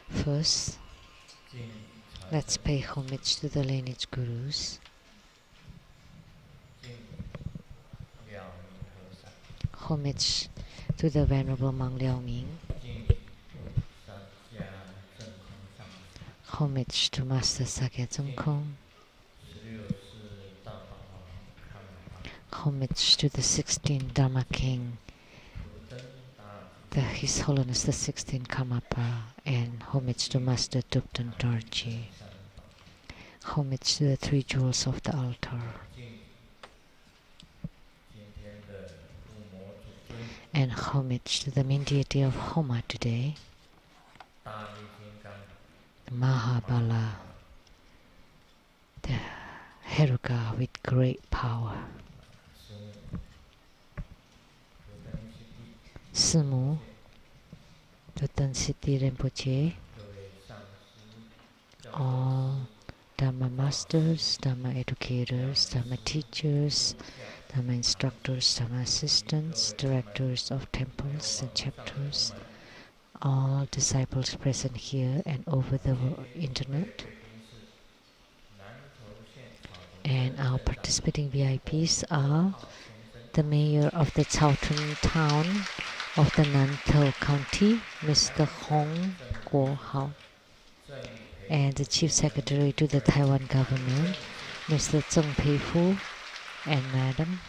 First, let's pay homage to the lineage gurus. Homage to the Venerable Monk Liao Ming. Homage to Master Sakya Tsongkhong. Homage to the 16th Dharma King, His Holiness the 16th Karmapa, and homage to Master Dupton Dorji. Homage to the 3 jewels of the altar. And homage to the main deity of Homa today, the Mahabala, the Heruka with great power. Simu, Dutton Siddhi Rinpoche, all Dharma masters, Dharma educators, Dharma teachers, Dharma instructors, Dharma assistants, directors of temples and chapters, all disciples present here and over the internet, and our participating VIPs are the mayor of the Chaotun town of the Nantou County, Mr. Hong Guohao, and the Chief Secretary to the Taiwan government, Mr. Zheng Peifu, and Madam.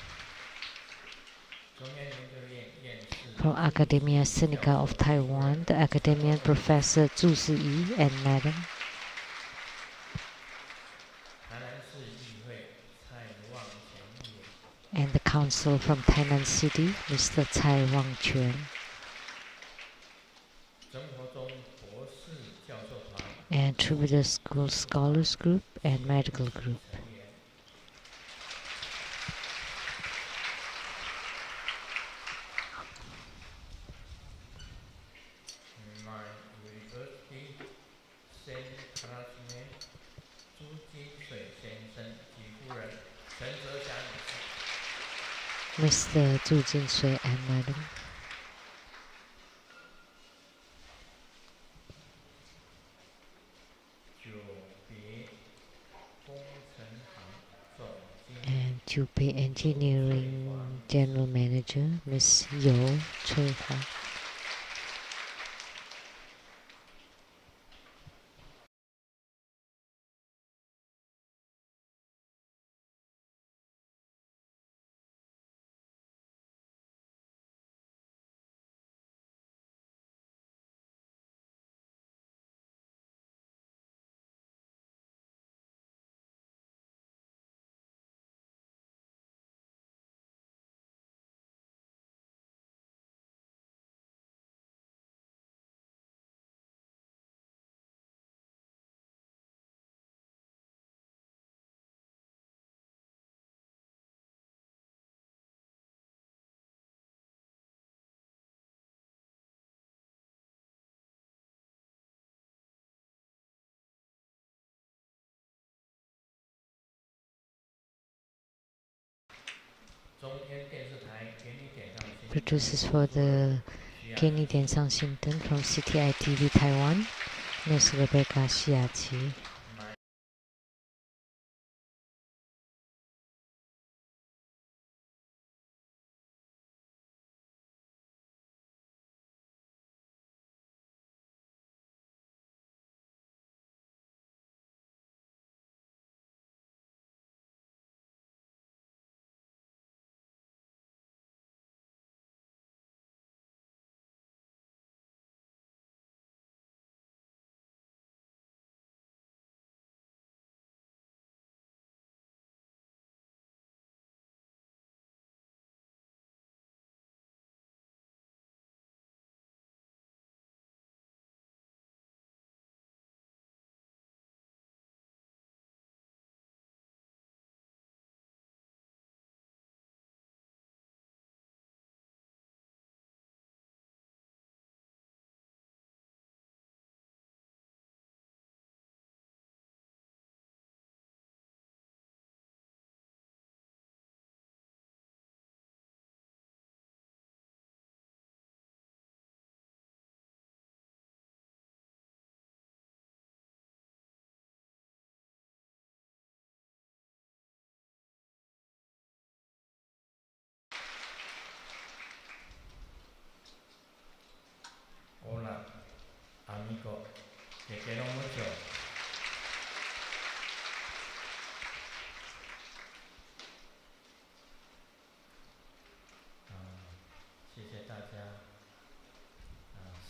From Academia Sinica of Taiwan, the Academian Professor Zhu Ziyi and Madam. And the Council from Tainan City, Mr. Cai Wangquan. And Troubadour School Scholars Group and Medical Group. Mr. Zhu Jinshui and Madam. And Jupei Engineering General Manager, Ms. Yo Choi-Ha. Producers for the Kenny Diansang Shinton from CTI TV Taiwan, Ms. Rebecca Shiachi.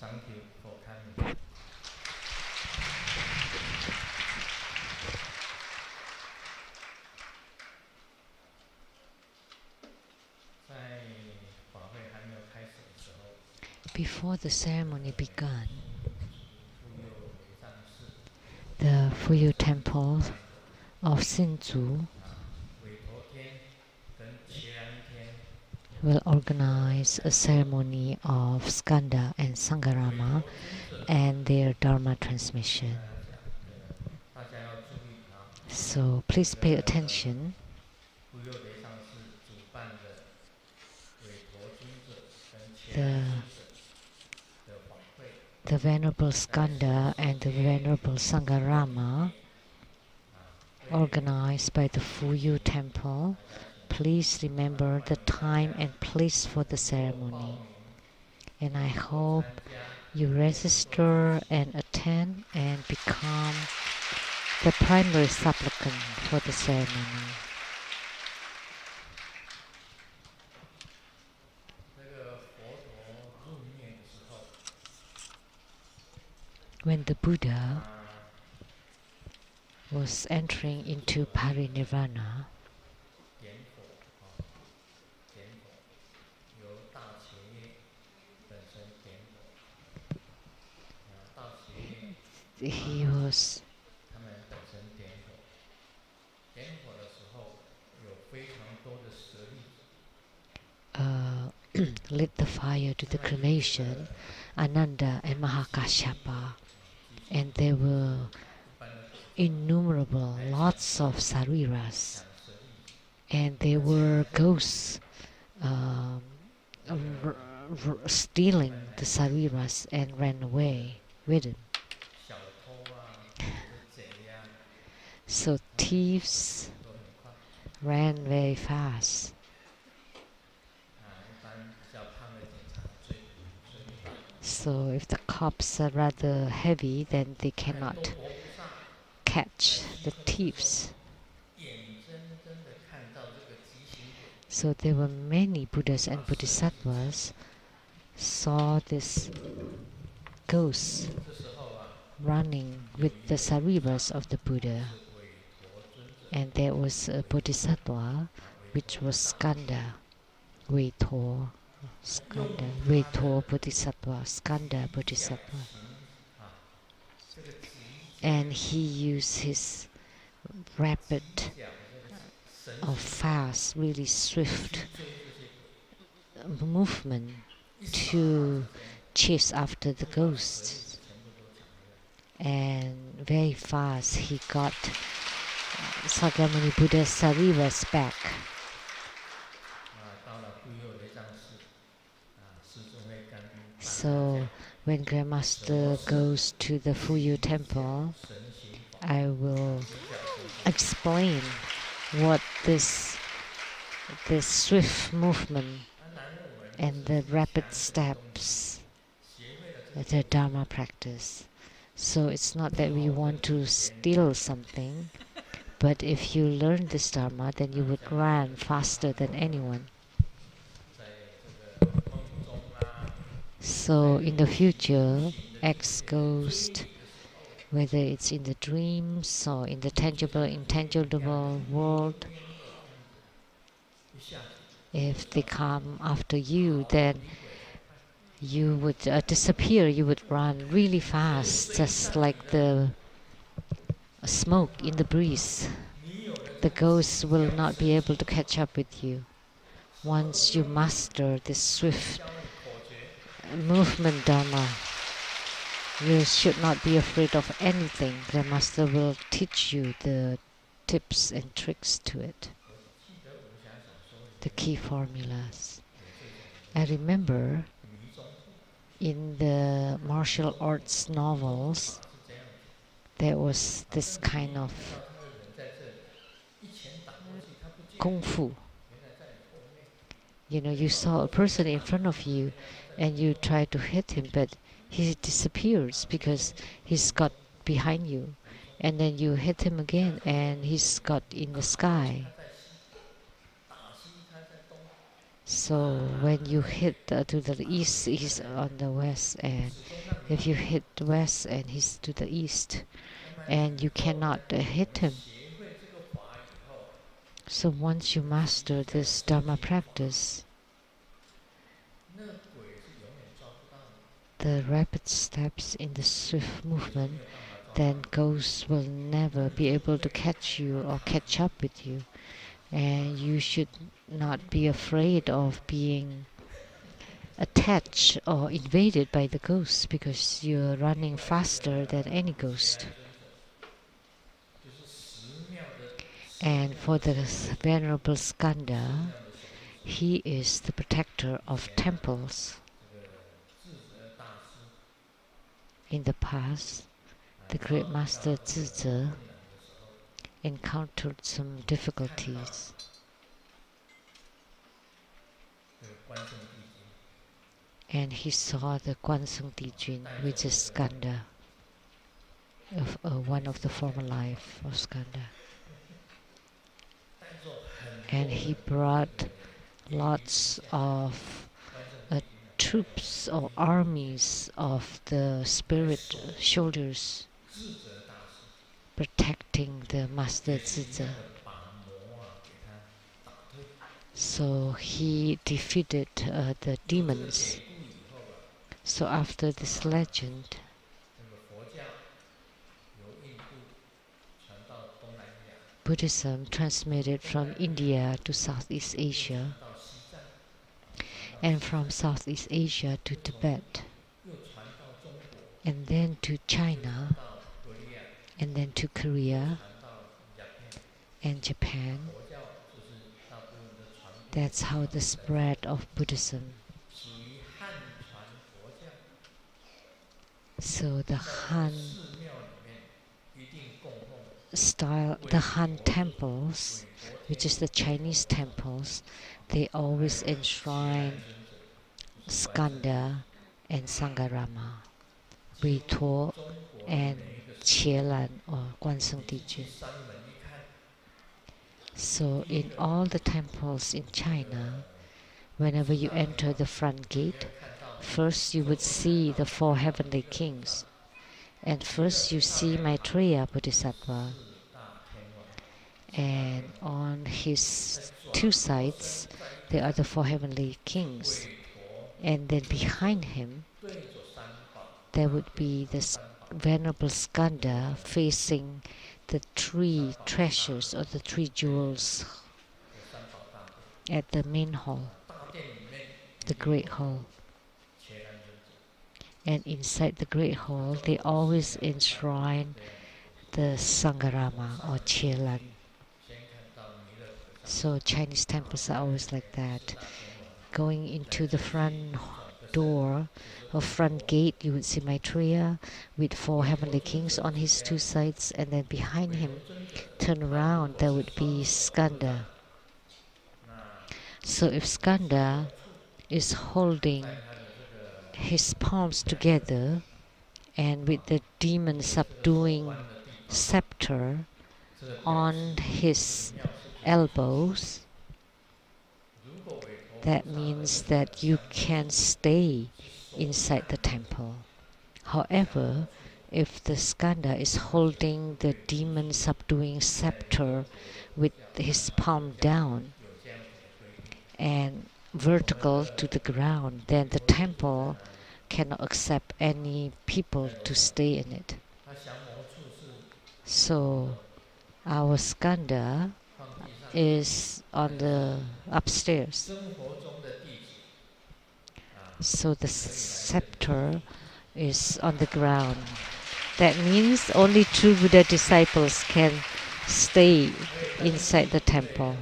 Thank you for coming. 在法会还没有开始的时候 Before the ceremony began, 妇幼为上士 the Fuyu Temple of Hsinchu 委托天跟伽蓝天 will organize a ceremony of Skanda and Sangarama 委托尊者 and their Dharma transmission. 大家要注意啊 So please pay attention. 妇幼为上士主办的委托尊者跟伽 The, 蓝尊者的法会 the Venerable Skanda and the Venerable Sangarama, organized by the Fuyu Temple, please remember the time and place for the ceremony. And I hope you register and attend and become the primary supplicant for the ceremony. 这个佛陀入灭的时候 When the Buddha was entering into parinirvana, 点火点火由大伽耶本身点火大伽耶 he was 他们本身点火点火的时候有非常多的舍利子 lit the fire to the cremation, Ananda and Mahakashyapa, and there were innumerable, lots of sariras, and there were ghosts stealing the sariras and ran away with them. 小偷或者贼So thieves 都很快 ran very fast. 一般比较胖的警察追不到 So if the cops are rather heavy, then they 都 cannot 活不上 catch the thieves. 眼睁睁的看到这个畸形鬼 So there were many Buddhas and Bodhisattvas saw this ghost 这时候 running with the sariras of the Buddha. 是委托尊者 And there was a Bodhisattva which was Skanda, Veito, Skanda, Veito Bodhisattva, Skanda Bodhisattva. 这个指 And he used his rapid 甲的这个神 or fast, really swift 追这些鬼 movement 一撒 to chase after the ghosts. 全部都抢回来 And very fast he got Sakyamuni Buddha's sariras back. 到了妇幼为上士师尊会跟 So when Grandmaster goes to the Fuyu temple, 神行法 I will 指教神行 explain what this swift movement 难认为 and the rapid steps, 协会的 the Dharma practice. So it's not that we want to steal something, but if you learn this Dharma, then you would run faster than anyone. 在这个梦中 So in the future, ex-ghost, whether it's in the dreams or in the tangible, intangible world, 一下子 if they come after you, then you would disappear, you would run really fast, just like the smoke in the breeze. 你有了 The ghosts will not be able to catch up with you. Once you master this swift 教你口诀 movement Dharma, you should not be afraid of anything. The master will teach you the tips and tricks to it, 记得武侠小说里 the key formulas. 有这种 I remember 迷踪术 in the martial arts novels, 是这样子 there was this kind of 知道他的人在这里一拳打过去他不见 kung fu. 原来在你后面 You saw a person in front of you and you try to hit him, but he disappears because he's got behind you. And then you hit him again and he's got in the sky. So when you hit to the east, he's on the west, and if you hit the west and he's to the east, and you cannot hit him. So once you master this Dharma practice, the rapid steps in the swift movement, then ghosts will never be able to catch you or catch up with you. And you should not be afraid of being attached or invaded by the ghosts because you're running faster than any ghost. And for the Venerable Skanda, he is the protector of temples. In the past, the great master Zizhi encountered some difficulties. And he saw the Guansung Dijun, which is Skanda, of one of the former life of Skanda. And he brought lots of troops or armies of the spirit soldiers protecting the Master Zizhi. So he defeated the demons. So after this legend, Buddhism transmitted from India to Southeast Asia, and from Southeast Asia to Tibet, and then to China, and then to Korea and Japan. That's how the spread of Buddhism. So the Han style, the Han temples, which is the Chinese temples, they always enshrine Skanda and Sangharama, Rito and Qielan or Guansung Dijun. So in all the temples in China, whenever you enter the front gate, first you would see the four heavenly kings. And first you see Maitreya Bodhisattva. And on his two sides, there are the four heavenly kings. And then behind him, there would be the Venerable Skanda facing the three treasures or the three jewels at the main hall, the Great Hall. And inside the Great Hall, they always enshrine the Sangharama or Qielan. So Chinese temples are always like that. Going into the front door or front gate, you would see Maitreya with four heavenly kings on his two sides, and then behind him, turn around, there would be Skanda. So if Skanda is holding his palms together and with the demon subduing scepter on his elbows, that means that you can stay inside the temple. However, if the Skanda is holding the demon subduing scepter with his palm down and vertical to the ground, then the temple cannot accept any people to stay in it. So our Skanda is on the upstairs. So the scepter is on the ground. That means only true Buddha disciples can stay inside the temple,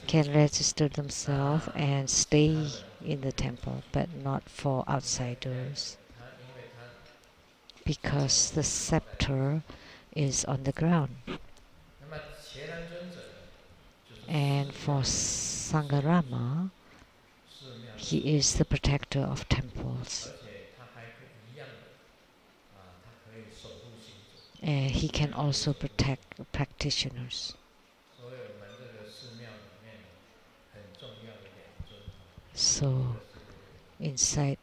can register themselves and stay in the temple, but not for outsiders, because the scepter is on the ground. And for Sangharama, He is the protector of temples. And he can also protect practitioners. So, inside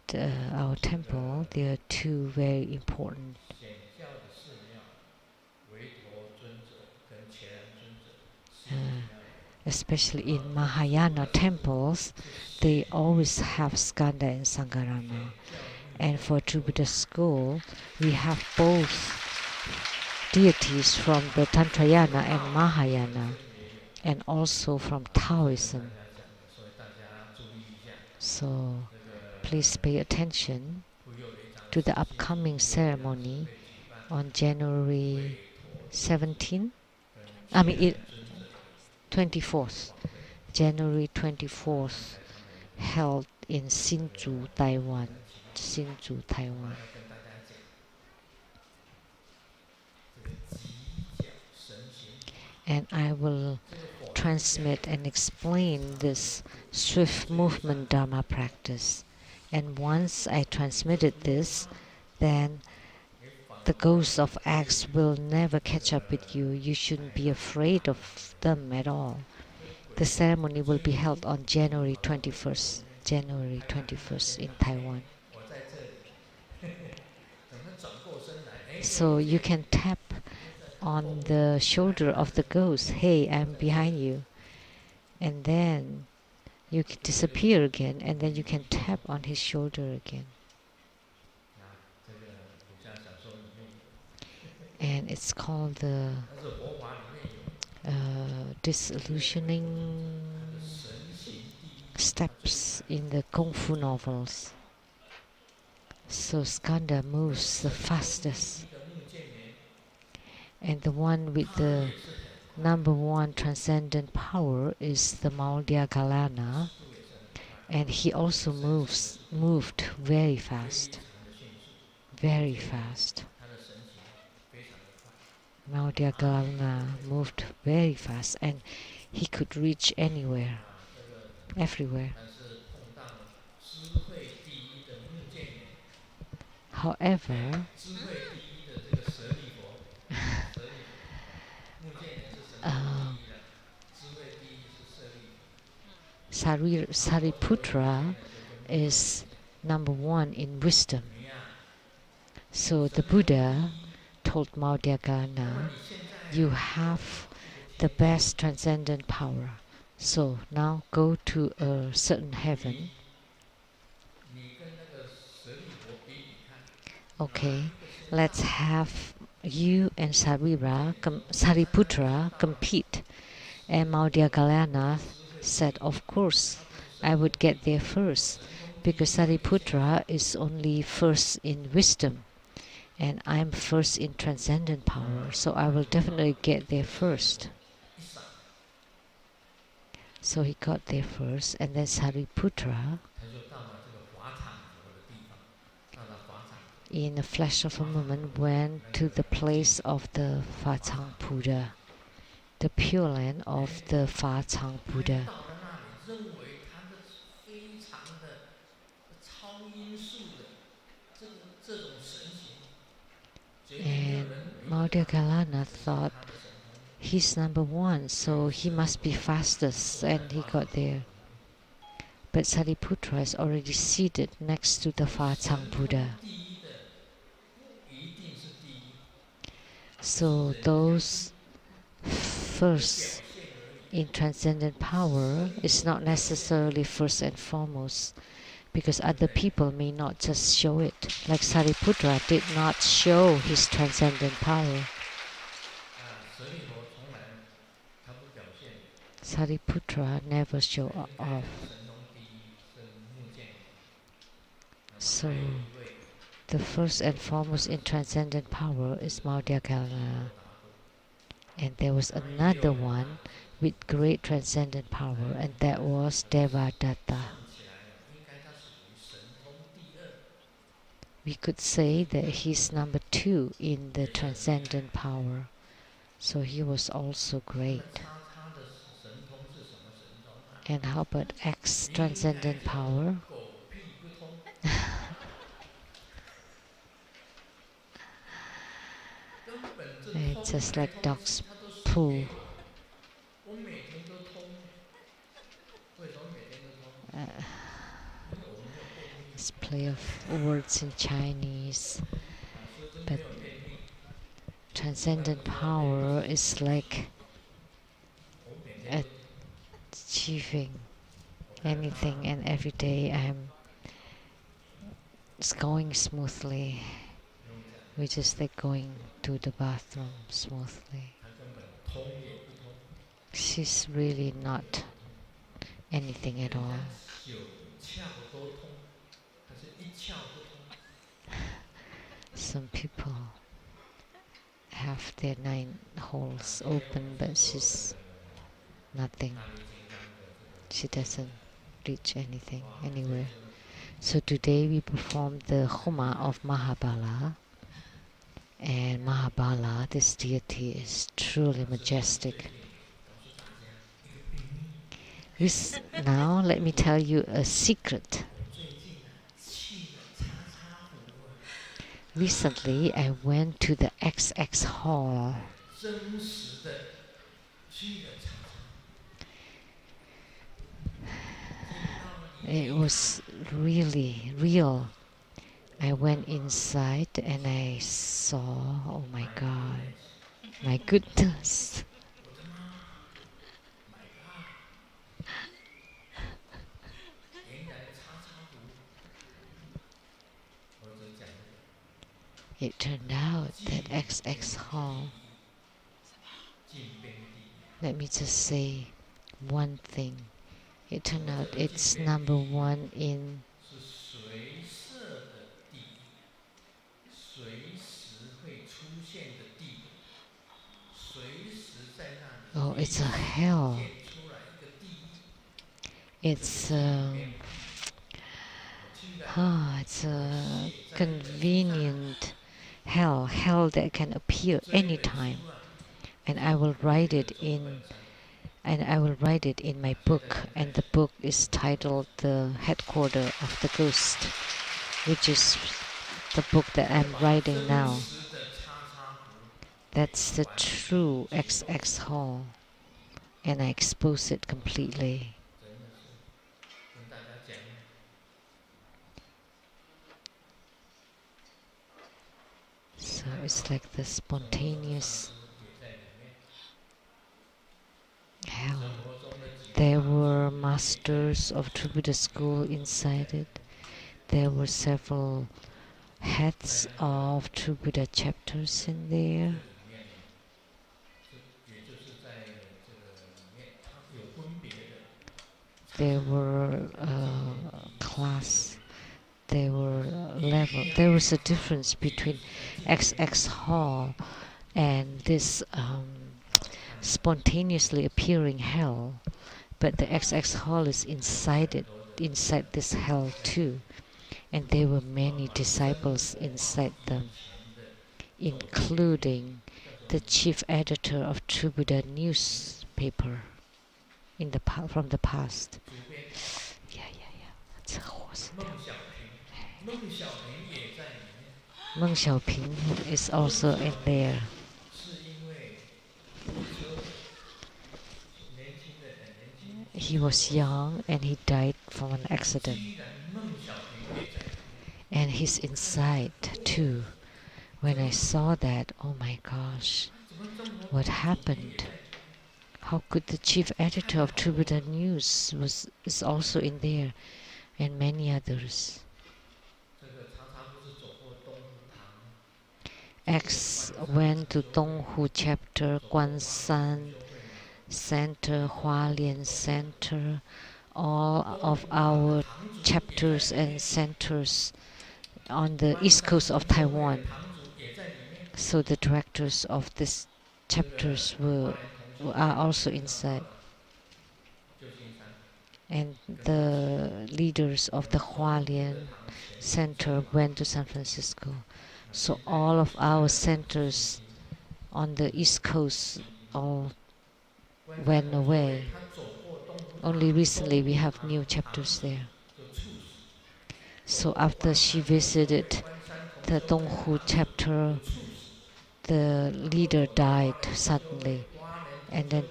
our temple, there are two very important, especially in Mahayana temples, they always have Skanda and Sangarama. And for True Buddha school, we have both deities from the Tantrayana and Mahayana, and also from Taoism. So please pay attention to the upcoming ceremony on January 17. 24th. January 24th, held in Hsinchu, Taiwan. Hsinchu, Taiwan. And I will transmit and explain this swift movement Dharma practice. And once I transmitted this, then the ghosts of acts will never catch up with you. You shouldn't be afraid of them at all. The ceremony will be held on January 21st. January 21st in Taiwan. So you can tap on the shoulder of the ghost. Hey, I'm behind you. And then you can disappear again, and then you can tap on his shoulder again. And it's called the disillusioning steps in the Kung Fu novels. So Skanda moves the fastest. And the one with the number one transcendent power is the Maudyagalana. And he also moved very fast. Very fast. Maudyagalana moved very fast, and he could reach anywhere, everywhere. However, Sariputra is number one in wisdom. So the Buddha told Maudyagalana, you have the best transcendent power. So now go to a certain heaven. Okay, let's have you and Sariputra compete. And Maudyagalana said, of course, I would get there first, because Sariputra is only first in wisdom, and I'm first in transcendent power, so I will definitely get there first. So he got there first, and then Sariputra, in a flash of a moment, went to the place of the Fa-Chang Buddha, the Pure Land of the Fa-Chang Buddha. And Maudyagalana thought he's number one, so he must be fastest, and he got there. But Sariputra is already seated next to the Fa-Chang Buddha. So those first in transcendent power is not necessarily first and foremost, because other people may not just show it. Like Sariputra did not show his transcendent power. Sariputra never showed off. So the first and foremost in transcendent power is Maudyagalana. And there was another one with great transcendent power, and that was Devadatta. We could say that he's number two in the transcendent power. So he was also great. And how about X transcendent power? It's just like 来 dog's 它都是 poo. 给我，我每天都通。为什么每天都通？因为我们没有便秘。 It's play of words in Chinese, 所以就是 but 没有便秘。 transcendent power is like 我每天都听。 achieving 我看他 anything, and every day it's going smoothly. 不用讲， We just like going to the bathroom smoothly. 他根本通也不通， She's really 也 not 不通。 anything at 人 all. 家9窍都通，可是1窍不通。 Some people have their 9 holes open, but she's nothing. 大力金刚的这个 She doesn't reach anything 哇， anywhere. 这 So today we performed the Homa of Mahabala. And Mahabala, this deity, is truly 最 majestic. 近告诉大家一个秘密， Now let me tell you a secret. 我最近去了叉叉湖啊， Recently, I went to the XX Hall. 真实的去了叉叉。 It was really real. I went inside and I saw, oh my God, my goodness. 我的妈 ，My God！ 原来叉叉湖，我只讲这个 It turned out that XX Hall, 禁边地， let me just say one thing. It turned out it's number 1 in 是随设的地狱，随时会出现的地狱，随时在那里 oh, it's a hell. 建出来一个地狱。 It's 我去了 it's a convenient hell that can appear 这一本 anytime. 书啊， And I will write it 中本 in 上 and I will write it in my book, and the book is titled The Headquarter of the Ghost, which is the book that I'm writing now. 真实的叉叉湖 That's the true XX Hall, and I expose it completely. 真的是跟大家讲， So it's like the 生活的 spontaneous 上师也在里面， hell. 生活中的几个 There 大师 were 也 masters of True Buddha school inside it. There were several heads of True Buddha chapters in 这 there. 里面呢，也就是在这个里面，它有分别的。 There were class, there were level. There was a difference between XX Hall and this spontaneously appearing hell, but the XX Hall is inside this hell too, and there were many disciples inside them, including the chief editor of True Buddha newspaper from the past. 主编 That's a horse. 孟小平，孟小平也在里面， Meng Xiaoping is also in there. 是因为车祸，年轻的很年轻， He was young and he died from an accident. 居然孟小平也在里面， And he's inside too. When I saw that, oh my gosh, 怎么中国 what 也 happened? 在里面？ How could the chief editor of True Buddha News is also in there, and many others? 这个常常不是走过东湖塘， X went to Donghu chapter, Guanshan 就会呢 Center, Hualien Center, all of our chapters and centers on the east coast of Taiwan. 堂主也在里面， So the directors of these chapters 花莲同学 are also inside, 旧金山 and the leaders of the Hualien Center went to San Francisco. So all of our centers on the east coast all went away. 他走过东湖 Only recently we have new chapters there. 就猝死， So after she visited 关山同 the 修 Donghu chapter, 猝死， the leader died suddenly, and then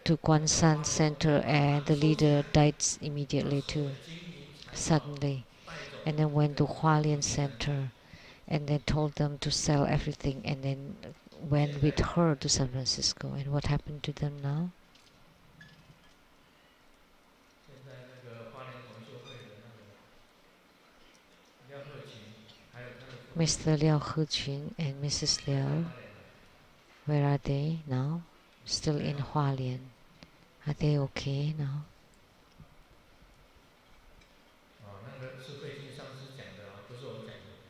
to Guanshan Center, and the leader died immediately too, suddenly, and then went to Hualien Center, and then told them to sell everything, and then went with her to San Francisco. And what happened to them now? Mr. Liao Hequn and Mrs. Liao, where are they now? Still in Hualien. Are they okay now?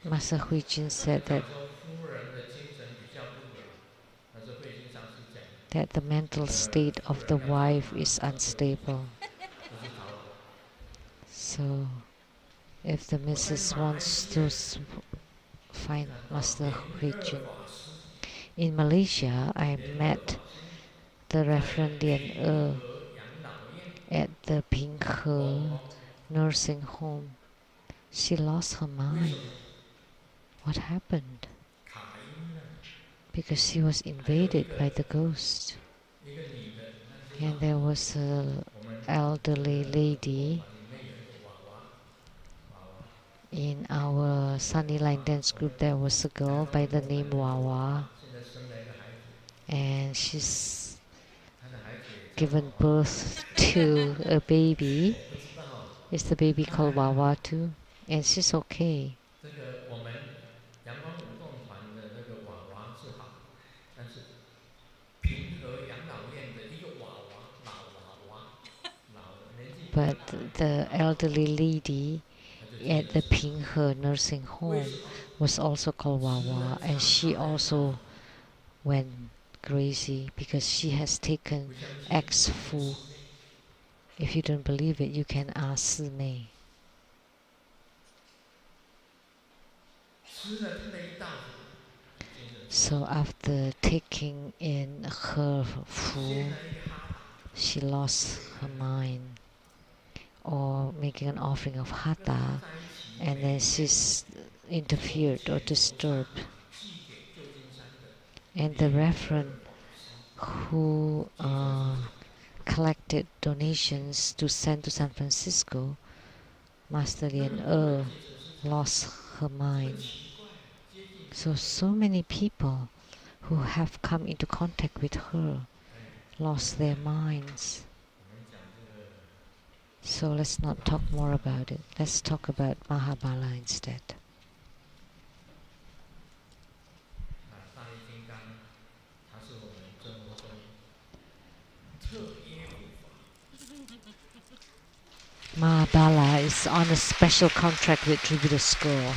Master Huijin said that the mental state of the wife is unstable. So, if the missus wants to find Master Huijin. In Malaysia, I met the Reverend Lien at the Ping He nursing home. She lost her mind. What happened? Because she was invaded by the ghost. And there was an elderly lady in our Sunny Line dance group. There was a girl by the name Wawa, and she's given birth to a baby. Is the baby called Wawa too? And she's okay. But the elderly lady at the Ping He nursing home was also called Wawa, and she also went crazy because she has taken ex-fu. If you don't believe it, you can ask Si Mei. So after taking in her fu, she lost her mind, or making an offering of hatha, and then she's interfered or disturbed. And the reverend who collected donations to send to San Francisco, Master Lien lost her mind. So many people who have come into contact with her lost their minds. So let's not talk more about it. Let's talk about Mahabala instead. Mahabala is on a special contract with Tribute School.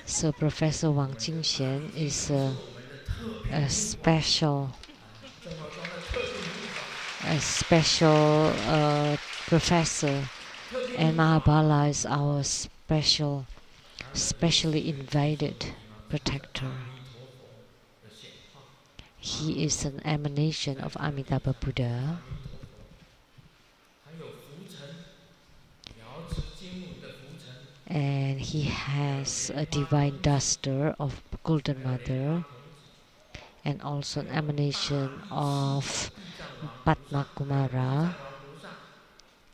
So Professor Wang Jingxian is a special professor, and Mahabala is our specially invited protector. He is an emanation of Amitabha Buddha, and he has a divine duster of Golden Mother, and also an emanation of Padma Kumara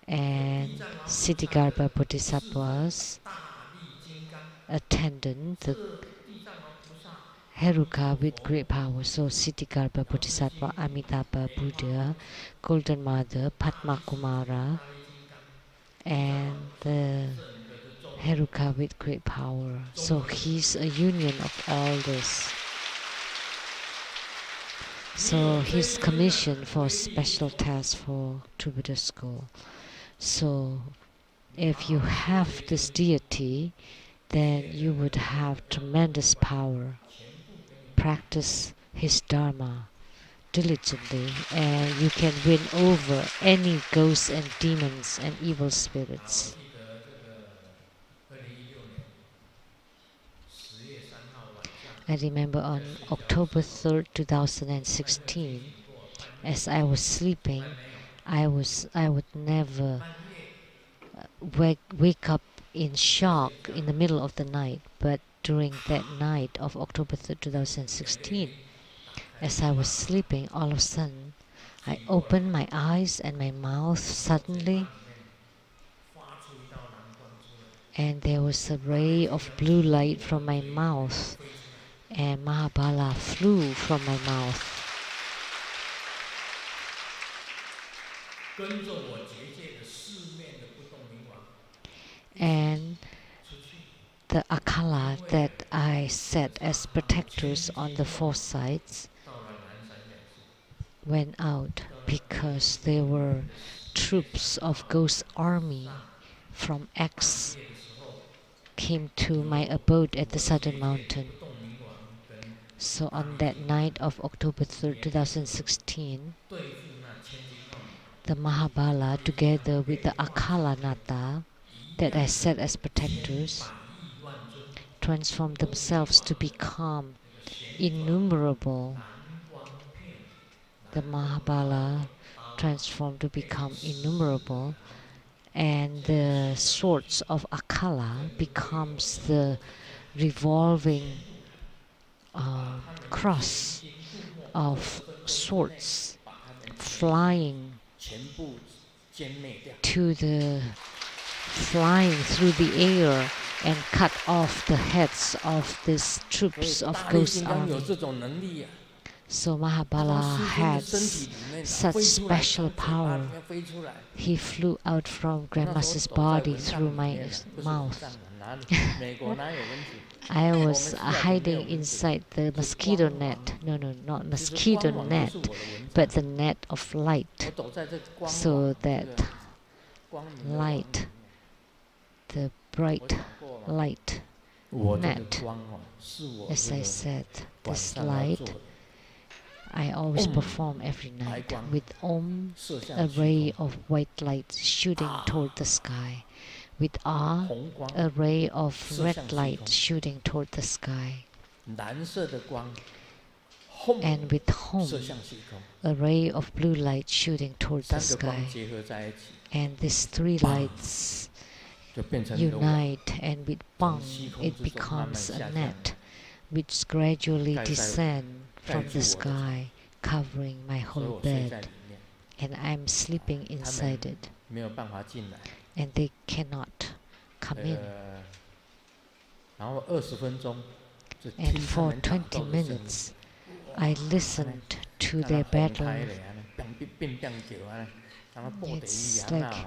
and Siddhigarbha Bodhisattva's attendant, the Heruka with great power. So Siddhigarbha Bodhisattva, Amitabha Buddha, Golden Mother, Padma Kumara, and the Heruka with great power. So he's a union of all this. So he's commissioned for special task for Tribute School. So if you have this deity, then you would have tremendous power. Practice his dharma diligently, and you can win over any ghosts and demons and evil spirits. I remember on October 3rd, 2016, as I was sleeping, I would never wake up in shock in the middle of the night. But during that night of October 3rd, 2016, as I was sleeping, all of a sudden, I opened my eyes and my mouth suddenly, and there was a ray of blue light from my mouth, and Mahabala flew from my mouth. And the Akala that I set as protectors on the four sides went out because there were troops of Ghost Army from X came to my abode at the Southern Mountain. So on that night of October 3rd, 2016, the Mahabala, together with the Akala Nata that I set as protectors, transformed themselves to become innumerable. The Mahabala transformed to become innumerable, and the swords of Akala becomes the revolving cross of swords flying through the air and cut off the heads of these troops of Ghost Army. So Mahabala has such special power. He flew out from Grandmaster's body through my mouth. I was hiding inside the mosquito net. No, not mosquito net, but the net of light. So that light, the bright light net, as I said, this light, I always perform every night with Om, a ray of white light shooting toward the sky, with Ah, a ray of red light shooting toward the sky, and with Hom, a ray of blue light shooting toward the sky. And these three lights unite, and with Bang, it becomes a net which gradually descends from the sky, covering my whole bed, and I'm sleeping inside it, and they cannot come in. And for 20 minutes, I listened to their battle. It's like,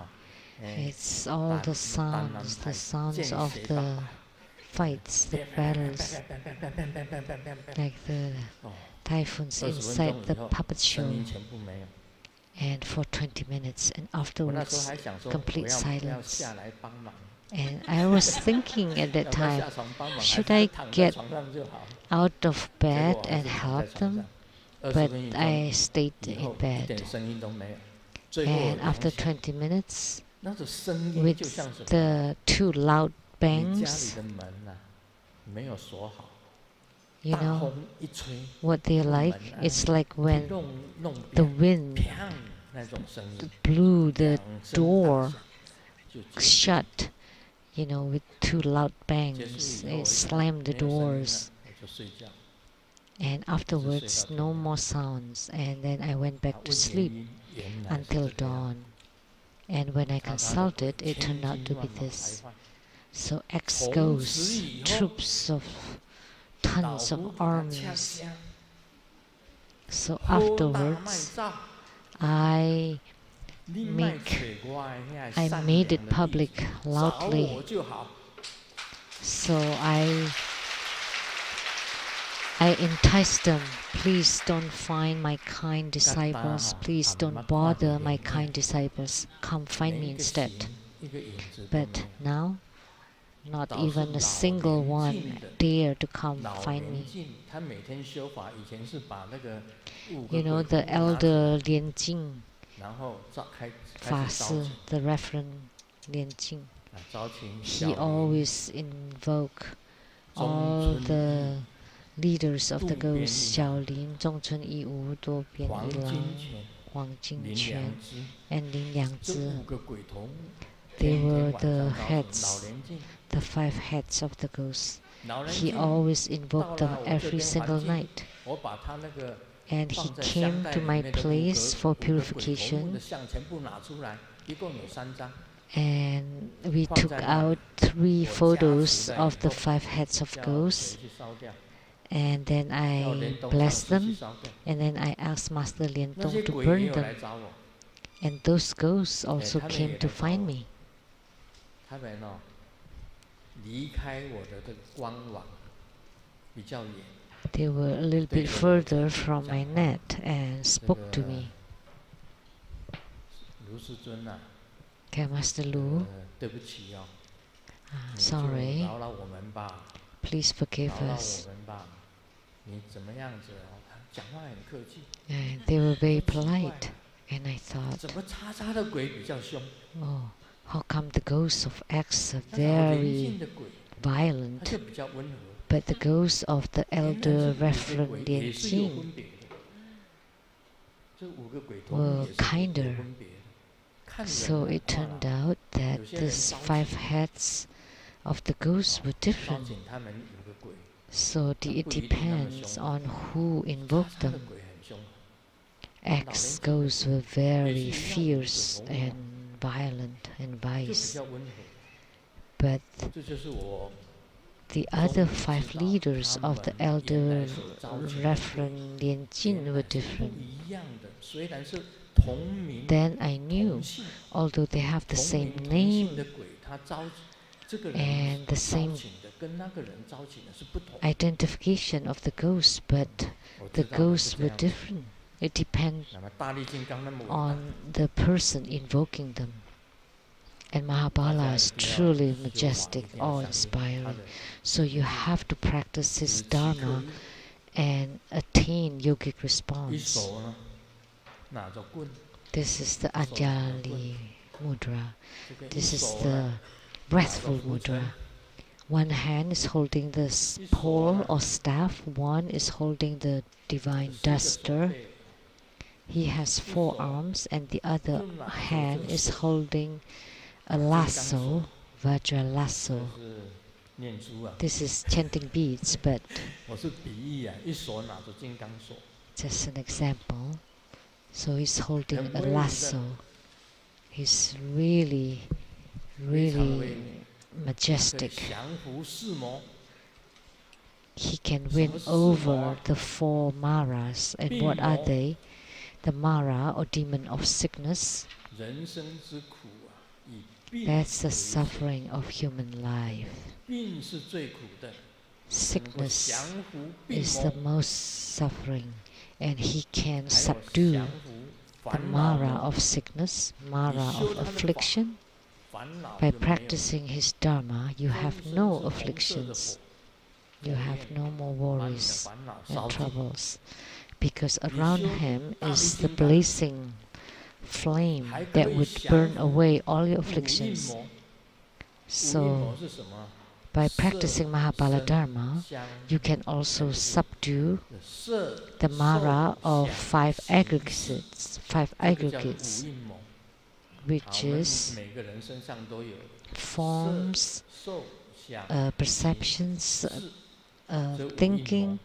it's all the sounds of the fights, the battles, like the typhoons inside the puppet show. And for 20 minutes, and afterwards, complete silence. And I was thinking at that time, should I get out of bed and help them? But I stayed in bed. And after 20 minutes, with the two loud bangs, you know what they're like? It's like when the wind blew the door shut, you know, with two loud bangs. It slammed the doors. And afterwards, no more sounds. And then I went back to sleep until dawn. And when I consulted, it turned out to be this. So X goes, troops of tons of armies. So afterwards, I made it public loudly. So I enticed them, please don't find my kind disciples, please don't bother my kind disciples, come find me instead. But now, not even a single one dare to come find me. You know, the elder Lian Jing, Fa Si, the Reverend Lian Jing, he always invoke all the leaders of the ghosts, Xiaolin, Zhongchun Yiwu, Duo Bian Yilang, Huang Jingquan, and Lin Yangzi. They were the heads, the 5 heads of the ghosts. He always invoked them every single night. And he came to my place for purification. And we took out 3 photos of the 5 heads of ghosts. And then I blessed them. And then I asked Master Lian Tong to burn them. And those ghosts also came to find me. They were a little bit further from my net and spoke to me. Okay, Master Lu, sorry, please forgive us. And they were very polite. And I thought, oh, how come the ghosts of X are very violent, but the ghosts of the elder Reverend Lian Jing were kinder? So it turned out that these 5 heads of the ghosts were different. So it depends on who invoked them. X ghosts were very fierce and violent and wise. But the other 5 leaders of the elder Reverend Lian Jin were different. Then I knew, although they have the same name and the same identification of the ghosts, but the ghosts were different. It depends on the person invoking them. And Mahabala is truly majestic, awe-inspiring. So you have to practice his Dharma and attain yogic response. This is the Anjali Mudra. This is the breathful mudra. One hand is holding the pole or staff, one is holding the divine duster. He has 4 arms, and the other hand is holding a lasso, Vajra lasso. This is chanting beads, but just an example. So he's holding a lasso. He's really, really majestic. He can win over the 4 maras. And what are they? The Mara, or demon of sickness. That's the suffering of human life. Sickness is the most suffering, and he can subdue the Mara of sickness, Mara of affliction. By practicing his Dharma, you have no afflictions. You have no more worries and troubles, because around him is the blazing flame that would burn away all your afflictions. So, by practicing Mahabala Dharma, you can also subdue the Mara of 5 aggregates, which is forms, perceptions, thinking,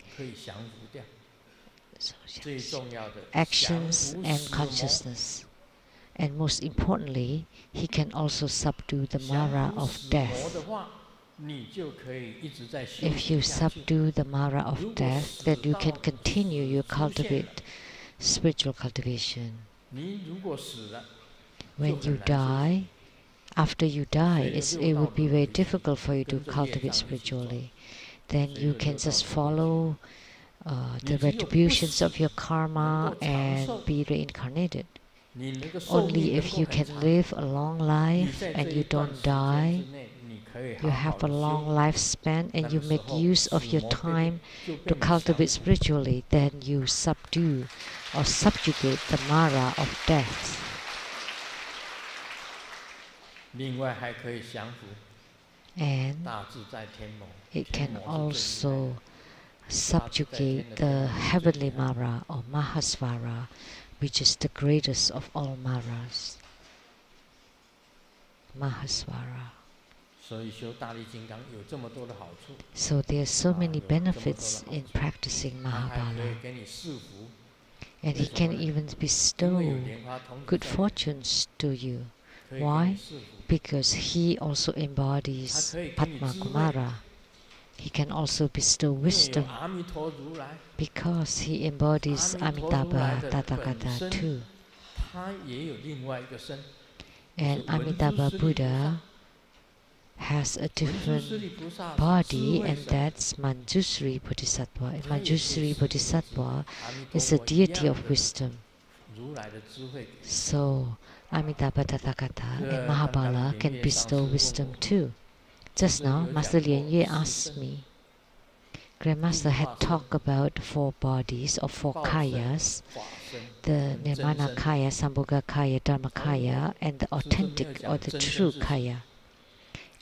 actions, and consciousness. And most importantly, he can also subdue the Mara of death. If you subdue the Mara of death, then you can continue your spiritual cultivation. When you die, after you die, it would be very difficult for you to cultivate spiritually. Then you can just follow the retributions of your karma and be reincarnated. Only if you can live a long life and you don't die, you have a long lifespan, and you make use of your time to cultivate spiritually, then you subdue or subjugate the Mara of death. And it can also subjugate the heavenly Mara or Mahasvara, which is the greatest of all Maras. Mahaswara. 所以修大力金刚有这么多的好处。 So there are so many benefits in practicing 他还可以 Mahabala. 给你赐福。 And he can even bestow good fortunes to you. Why? Because he also embodies Padma Kumara. He can also bestow wisdom because he embodies Amitabha Tathagata too. 他也有另外一个身， And Amitabha Buddha has a different body, and that's Manjusri Bodhisattva. And Manjusri Bodhisattva is a deity of wisdom. 如来的智慧。 So Amitabha Tathagata and Mahabala can bestow wisdom too. Just now, Master Lian Yue asked me, Grandmaster had talked about 4 bodies or 4 kayas, the Nirmana Kaya, Sambhoga Kaya, Dharma Kaya, and the authentic or the true Kaya.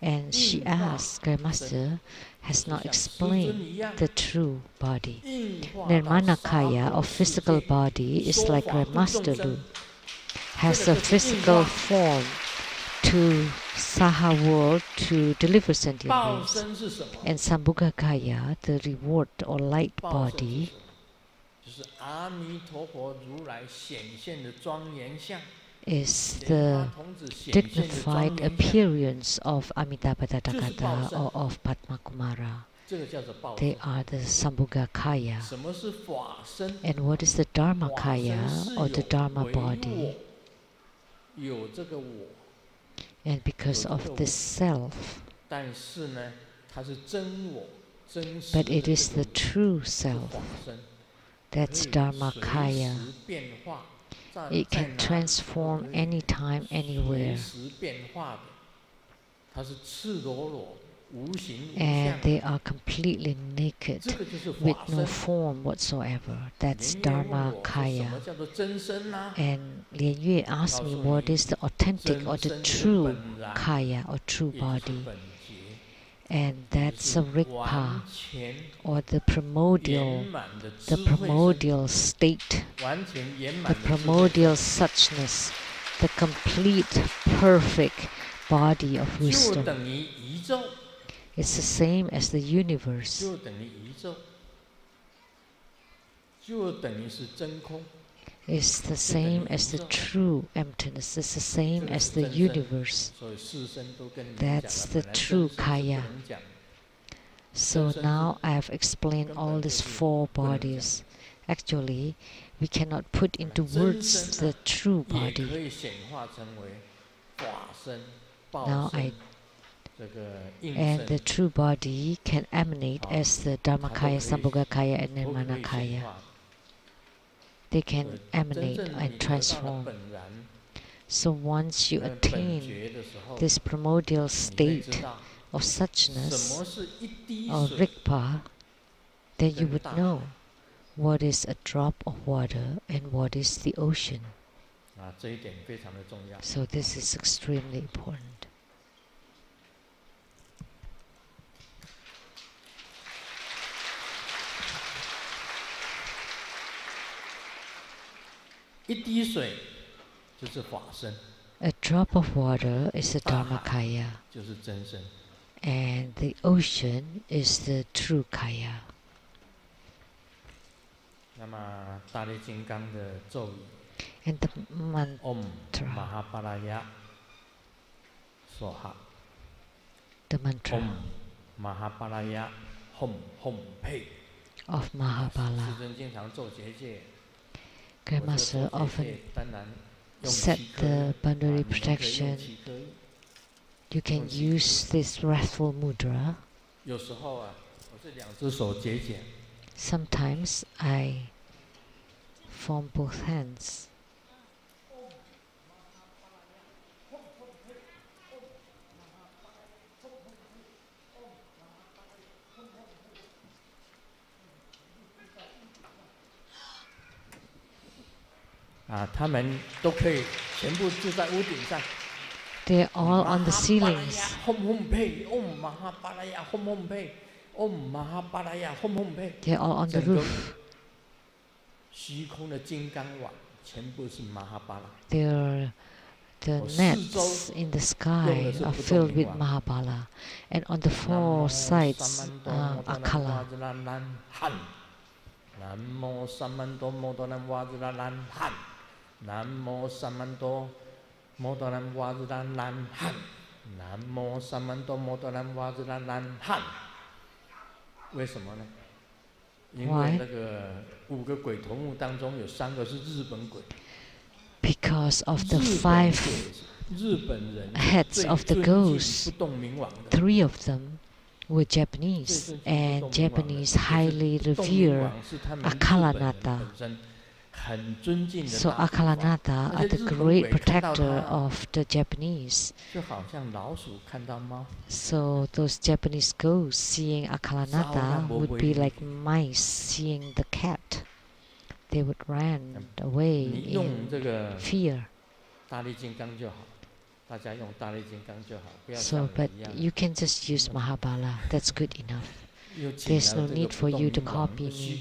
And she asked, Grandmaster has not explained the true body. Nirmana Kaya or physical body is like Grandmaster Lu, has a physical form to Saha world to deliver sentient beings. And Sambhoga Kaya, the reward or light body, is the dignified appearance of Amitabha Tathagata or of Padma Kumara. They are the Sambhoga Kaya. And what is the Dharma Kaya or the Dharma body? And because of this self, but it is the true self. That's Dharma Kaya. It can transform anytime, anywhere. And they are completely naked with no form whatsoever. That's Dharma Kaya. And Lian Yue asked me what is the authentic or the true Kaya or true body. And that's a Rigpa or the primordial state, the primordial suchness, the complete perfect body of wisdom. It's the same as the universe. It's the same as the true emptiness. It's the same as the universe. That's the true Kaya. So now I have explained all these 4 bodies. Actually, we cannot put into words the true body. Now and the true body can emanate as the Dharmakaya, Sambhogakaya, and Nirmanakaya. They can emanate and transform. So once you attain this primordial state of suchness or Rigpa, then you would know what is a drop of water and what is the ocean. So this is extremely important. A drop of water is a Dharmakaya, and the ocean is the true Kaya. And the mantra, the mantra of Mahabala. Grandmaster often set the boundary protection. You can use this wrathful mudra. Sometimes I form both hands. They're all on the ceilings. They're all on the roof. the nets in the sky are filled with Mahabala, and on the four sides Akala. Namo Samanto Modanam Waziran Han. Namo Samanto Modanam Waziran Han. Namo Samanto Modanam Waziran Han. 为什么呢？因为那个5个鬼头目当中有3个是日本鬼。Because of the 5 heads of the ghosts, 3 of them were Japanese, and Japanese highly revere Akalanata. So Akalanata are the great protector of the Japanese. So those Japanese ghosts seeing Akalanata would be like mice seeing the cat. They would run away in fear. So, but you can just use Mahabala. That's good enough. There's no need for you to copy me,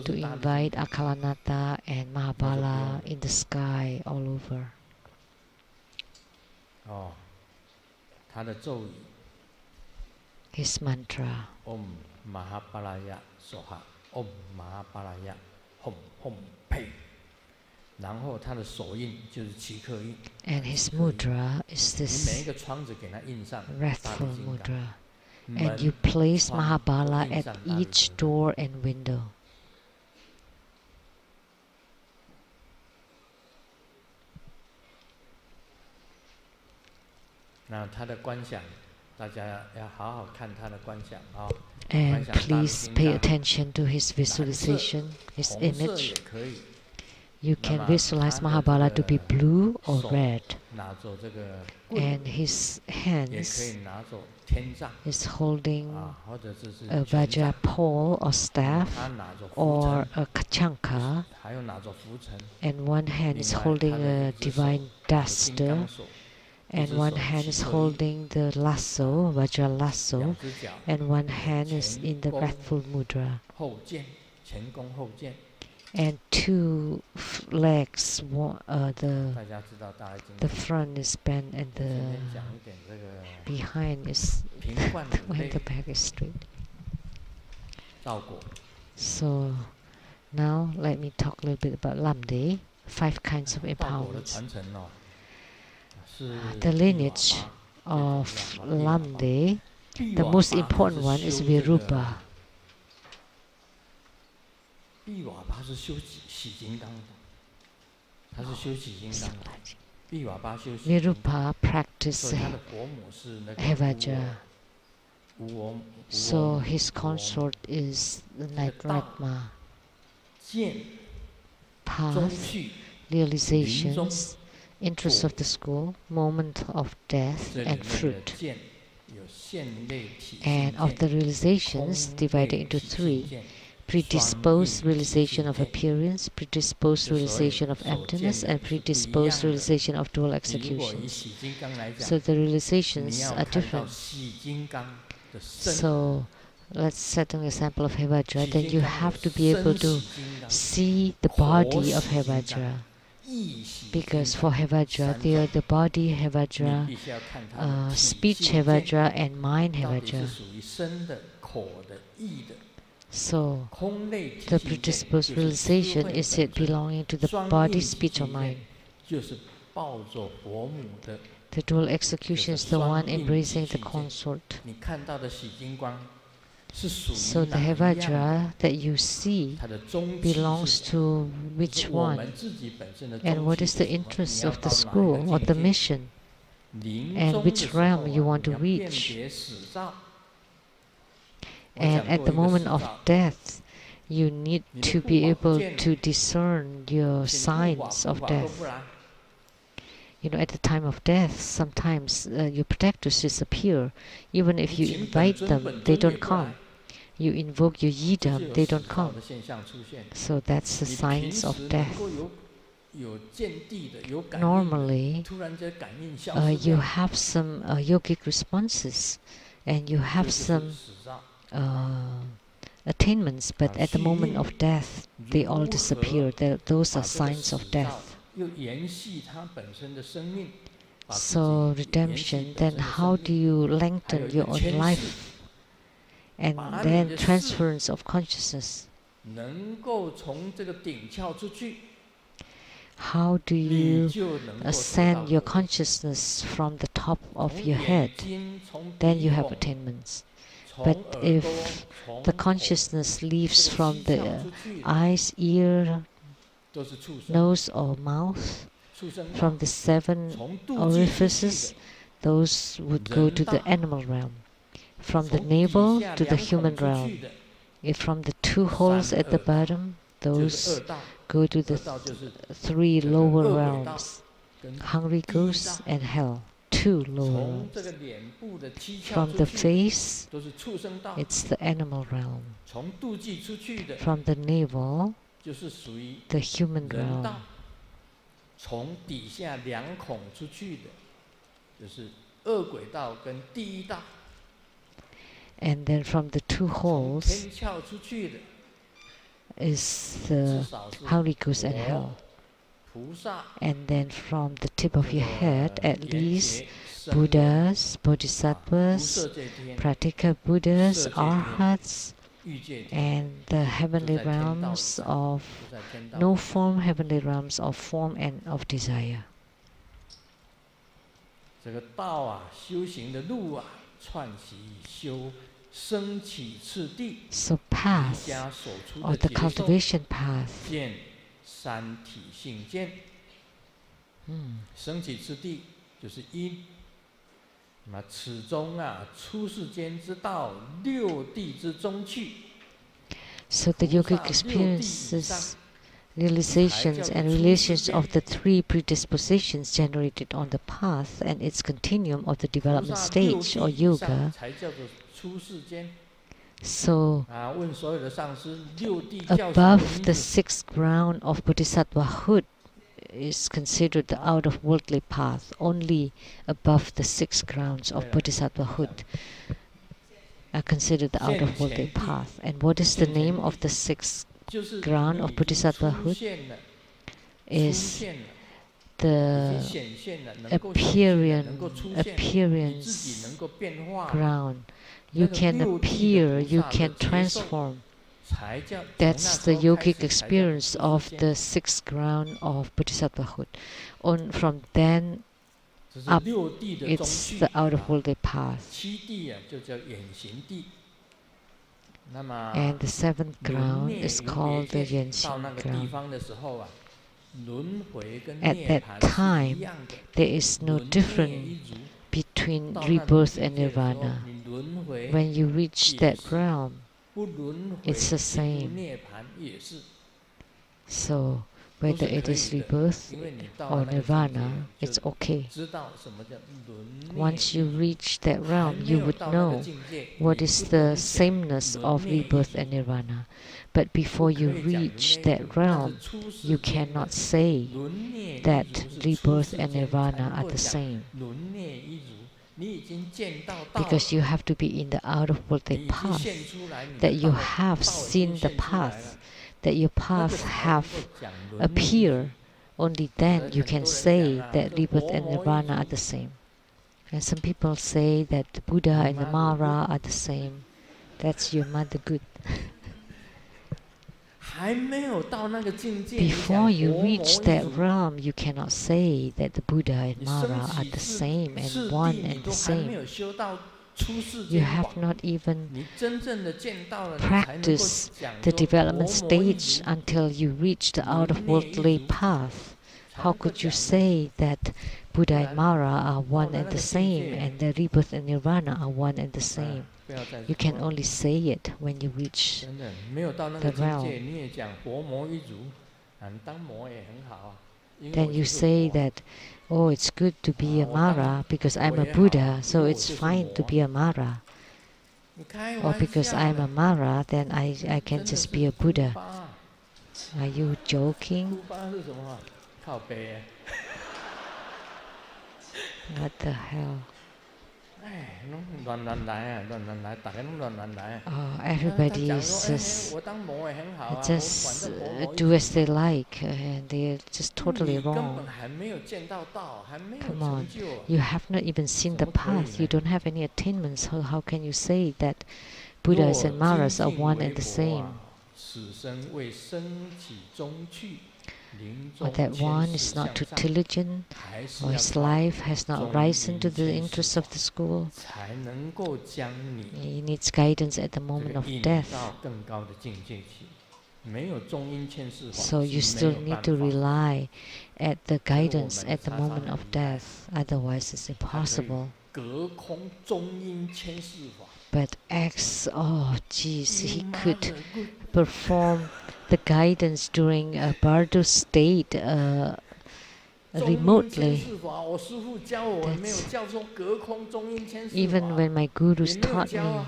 to invite Akalanata and Mahabala in the sky all over. His mantra. Om Mahabhalaya Soha. Om Mahabhalaya Hom Hom Pei. And his mudra is this wrathful mudra. And you place Mahabala at each door and window. And please pay attention to his visualization, his image. You can visualize Mahabala to be blue or red. And his hands is holding a Vajra pole or staff or a kachanka. And one hand is holding a divine duster. And one hand is holding the lasso, Vajra lasso. And one hand is in the wrathful mudra. And 2 legs, the front is bent and the behind is when the back is straight. So now let me talk a little bit about Lamdre, 5 kinds of empowerments. The lineage of Lamdre, the most important one is Virupa. Virupa practiced Hevajra. So his consort is the Night Ratma. Path, realizations, interest of the school, moment of death, and fruit. And of the realizations divided into 3. Predisposed realization of appearance, predisposed realization of emptiness, and predisposed realization of dual executions. So the realizations are different. So let's set an example of Hevajra. Then you have to be able to see the body of Hevajra. Because for Hevajra, there are the body Hevajra, speech Hevajra, and mind Hevajra. So, the predisposed realization is it belonging to the body, speech, or mind. The dual execution is the one embracing the consort. So the Hevajra that you see belongs to which one? And what is the interest of the school or the mission? And which realm you want to reach? And at the moment of death, you need to be able to discern your signs of death. You know, at the time of death, sometimes your protectors disappear. Even if you invite them, they don't come. You invoke your yidam, they don't come. So that's the signs of death. Normally, you have some yogic responses, and you have some attainments, but at the moment of death, they all disappear. Those are signs of death. 又延续它本身的生命。So redemption, then how do you lengthen your own life? And then transference of consciousness. 能够从这个顶窍出去。 How do you ascend your consciousness from the top of your head? Then you have attainments. But if the consciousness leaves from the eyes, ear, nose or mouth, from the 7 orifices, those would go to the animal realm. From the navel to the human realm. If from the 2 holes at the bottom, those go to the 3 lower realms, hungry ghosts and hell, 2 lower realms. From the face, it's the animal realm. From the navel, the human realm. 从底下2孔出去的，就是恶鬼道跟地狱道。 And then from the 2 holes is the hungry ghost and hell. And then from the tip of your head, at least Buddhas, Bodhisattvas, Pratika Buddhas, Arhats, and the heavenly realms of no form, heavenly realms of form and of desire. 这个道啊，修行的路啊，串习修。 So path, or the cultivation path. 三体性见。升起之地就是因。那么此中啊，出世间之道，6地之中去。So the yogic experiences, realizations and relations of the 3 predispositions generated on the path and its continuum of the development stage or yoga. So, above the 6th ground of bodhisattvahood is considered the out-of-worldly path. Only above the 6 grounds of bodhisattvahood are considered the out-of-worldly path. And what is the name of the 6th ground of bodhisattvahood? Is the appearance ground. You can appear, you can transform. That's the yogic experience of the 6th ground of bodhisattvahood. From then up, it's the out-of-worldly path. And the 7th ground is called the Yenxin ground. At that time, there is no difference between rebirth and nirvana. When you reach that realm, it's the same. So, whether it is rebirth or nirvana, it's okay. Once you reach that realm, you would know what is the sameness of rebirth and nirvana. But before you reach that realm, you cannot say that rebirth and nirvana are the same. Because you have to be in the out-of-worldly path, that you have seen the path, that your path have appeared. Only then you can say that rebirth and nirvana are the same. And some people say that the Buddha and the Mara are the same. That's your mother good. Before you reach that realm, you cannot say that the Buddha and Mara are the same and one and the same. You have not even practiced the development stage until you reach the out-of-worldly path. How could you say that Buddha and Mara are one and the same and the rebirth and nirvana are one and the same? You can only say it when you reach the realm. Then you say that, oh, it's good to be a Mara because I'm a Buddha, so it's fine to be a Mara. Or because I'm a Mara, then I can just be a Buddha. Are you joking? What the hell? everybody is just do as they like, and they're just totally wrong. Come on, you have not even seen the path. You don't have any attainments. How can you say that Buddhas and Maras are one and the same? Or that one is not too diligent, or his life has not risen to the interests of the school. He needs guidance at the moment of death. So you still need to rely at the guidance at the moment of death, otherwise it's impossible. But oh geez, he could perform the guidance during a bardo state remotely. Even when my gurus taught me,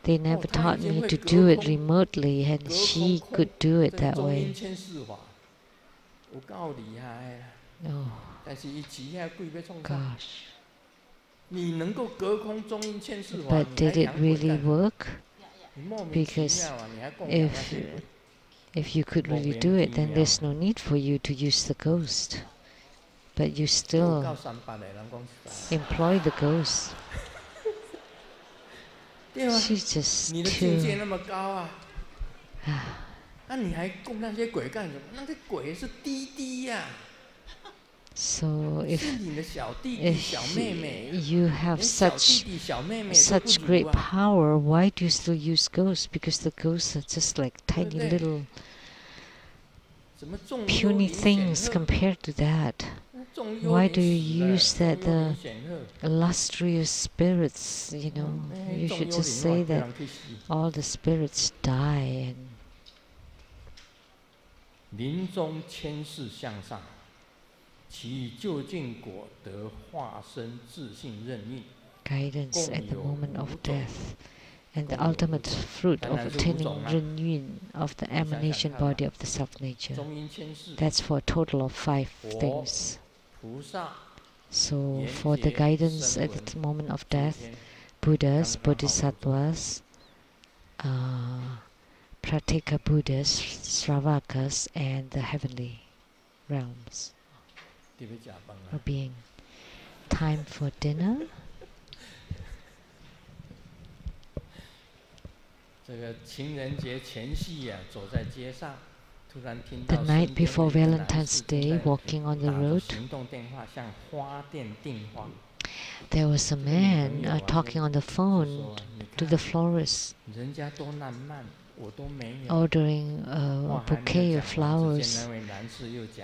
they never taught me to do it remotely, and she could do it that way. Oh, gosh. But did it really work? Because if you could really do it, then there's no need for you to use the ghost. But you still employ the ghost. She's just too... So if you have such great power, why do you still use ghosts? Because the ghosts are just like tiny little puny things compared to that. Why do you use that the illustrious spirits, you know? You should just say that all the spirits die and guidance at the moment of death, and the ultimate fruit of attaining Ren-Yun of the emanation body of the self-nature. That's for a total of 5 things. So for the guidance at the moment of death, Buddhas, Bodhisattvas, Pratyeka Buddhas, Sravakas, and the heavenly realms or being. Time for dinner. The night before Valentine's Day, walking on the road, there was a man talking on the phone to the florist, ordering a bouquet of flowers.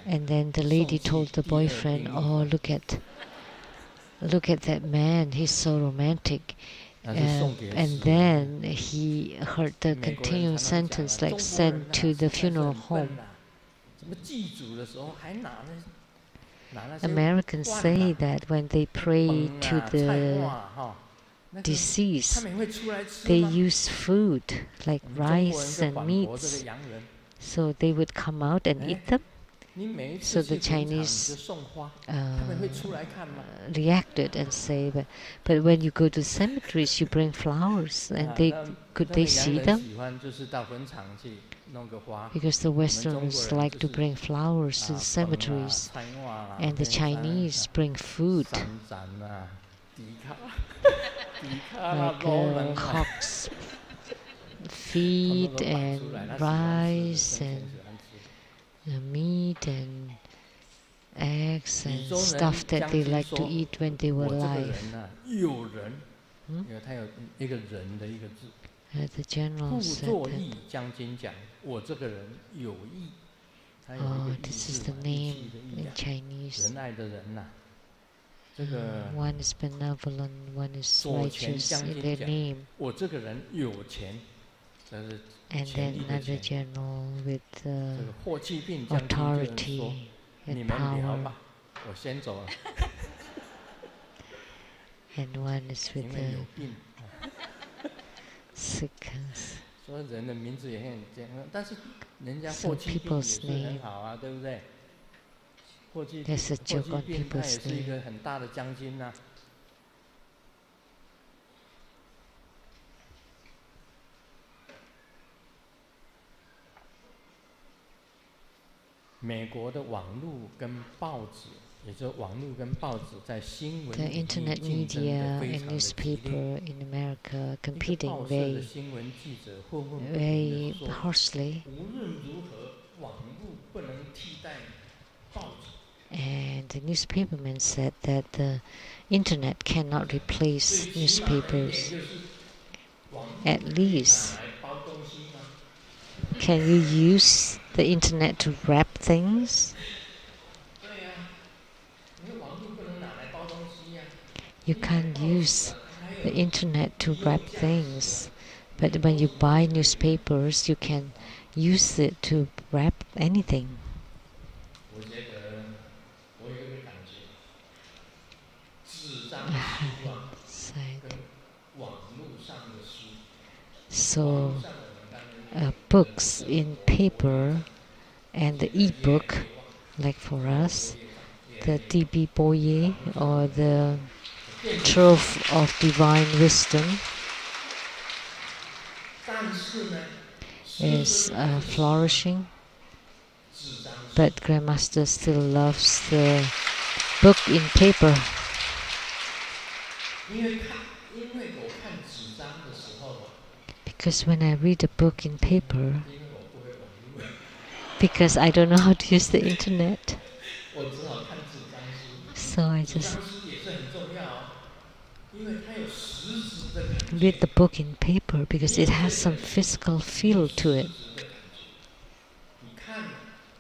And then the lady told the boyfriend, "Oh, look at that man, he's so romantic." And then he heard the continuing sentence, like, sent to the funeral home. Americans say that when they pray to the deceased, they use food like rice and meats, so they would come out and eat them. So the Chinese reacted and say, but when you go to cemeteries, you bring flowers, and could they see them? Because the Westerners like to bring flowers to the cemeteries, and the Chinese bring food, like cock's feet and rice and meat and eggs and stuff that they like to eat when they were alive. The general said that. Oh, this is the name in Chinese. One is benevolent, one is righteous in their name. And then another general with authority and power. And one is with the sickness. So people's name, there's a joke on people's name. 美国的网络跟报纸，也就是网络跟报纸在新闻 The 领域 internet 竞争的 media 非 and 常的激烈。 newspaper in America 一个 competing 报社的 very, 新闻记者愤愤不平 very 地说， harshly. 无论如何，网络不能替代报纸。 And the newspaperman said that the internet cannot replace 最起码的一点 newspapers. 就是网络 At 可以拿 least, 来包东西吗？ can you use the internet to wrap things? 对呀，因为网络不能拿来包东西呀。 You 你买 can't 报纸 use 啊，它还 the 有 internet to 利用 wrap 价值啊。 things. 买 But 报 when you 纸 buy 就可以 newspapers, you can use it to wrap anything. 我觉得我有一个感觉，纸张 I 的 have 书啊， inside. 跟网络上的书，网 So, 络上我们当然有 books 人 in 生活 paper 活页 and the 账，写得越来 e-book, 越旺， like for 抄 us, 作业账越 the 来越旺。 DB Boye 网络上 or 的 the 电子书， Trove of Divine Wisdom 但是呢， is 师尊还是喜欢 flourishing, 纸张书， but Grandmaster still loves the book in paper 因为我看纸张的时候啊， because when I read a book in paper, 因为我不会网络， because I don't know how to use the internet, 我只好看纸张书。 so I 纸 just 张书也是很重要哦，因为它有实质的感 read 觉， the book in paper because it has some physical 有 feel to 实 it. 质的感觉。你看，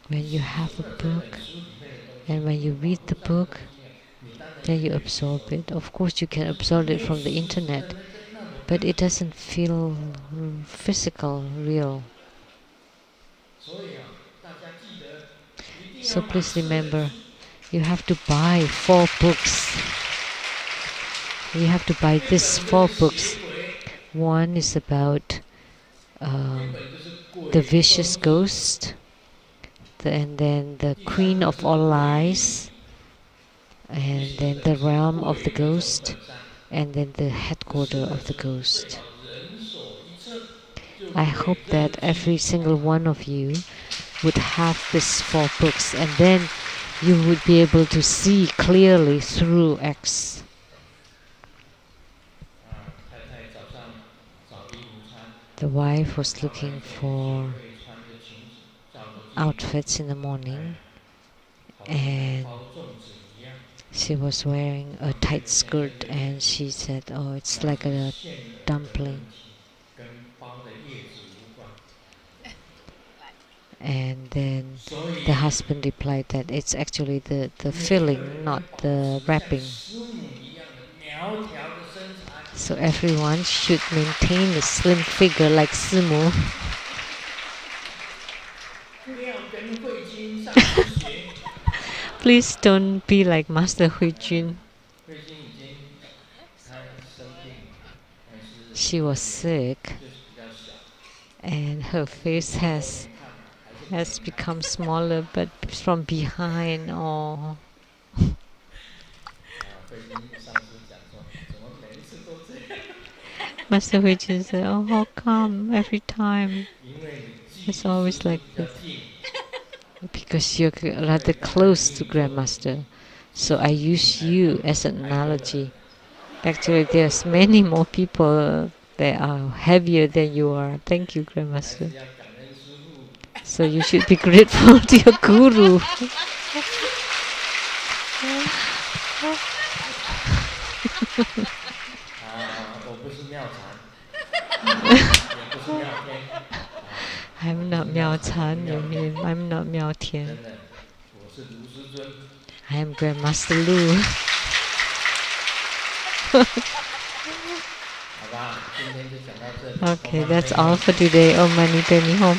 When you 吸 have 收 a 了这 book 本书里面的东西， and when you read the 网络上的 book, 东西啊，你当然 then 也 you 可以吸 absorb 收。 it. Of course, you can 可是 absorb 没 it 有 from the 实质 internet, 的那种 but 感 it 觉。 doesn't feel physical, real. 所以啊，大家记得一定 So 要买 please 4本 remember, 书。 you have to buy 4 books. You have to buy 一 these 本 4就是 books. 邪鬼， One is about 一 um, 本就是鬼 the 中 vicious 之 ghost, and then the 第三 queen 本 of 是 all 鬼 lies, 第 and 四 then 本 the 是 realm of the 鬼总 ghost, 本善。 and then the 这 headquarter 4本 of the 书最 ghost. 好人手一册，就 I 可 hope 以认 that every 清 single one of you would have these 4 books, and then you would be able to see clearly through X. 太太早上找衣服穿， The wife was 挑了一 looking 件 for 可以穿的裙子，照着镜子， outfits in the morning, 好像 and 包粽子一样。 she was wearing a tight skirt, and she said, "Oh, it's like a 现有的 dumpling." 人体跟包的叶子无关。 And then 所以 the husband replied that it's actually the 每个 filling, 人 not 要保 the 持像 wrapping. 师母一样的苗条的身材， So everyone should maintain a slim figure like Simu. 不要跟慧君上师学。 Please don't be like Master Hui Jun. 慧君已经她生病，但是 She was sick, 就是比较小， and her face 看 has 还是 become smaller, but from behind, oh. 慧君上次讲说，怎么每一次都这样？ Master Hui Jun said, "Oh, how come every time 因为你技 it's 术 always 是 like 比较 this?" 近， Because you're rather close to Grandmaster, so I use you as an analogy. Actually, there's many more people that are heavier than you are. Thank you, 还 Grandmaster. 是要感恩师父。 So you should be grateful to your guru. 我不是妙禅，也不是妙天， I'm not Miao Chan, you mean I'm not Miao 真 Tian. 的，我是卢师尊。 I am Grandmaster Lu. 好吧，今天就讲到这里。 Okay, that's all for today. Om Mani Padme Hum.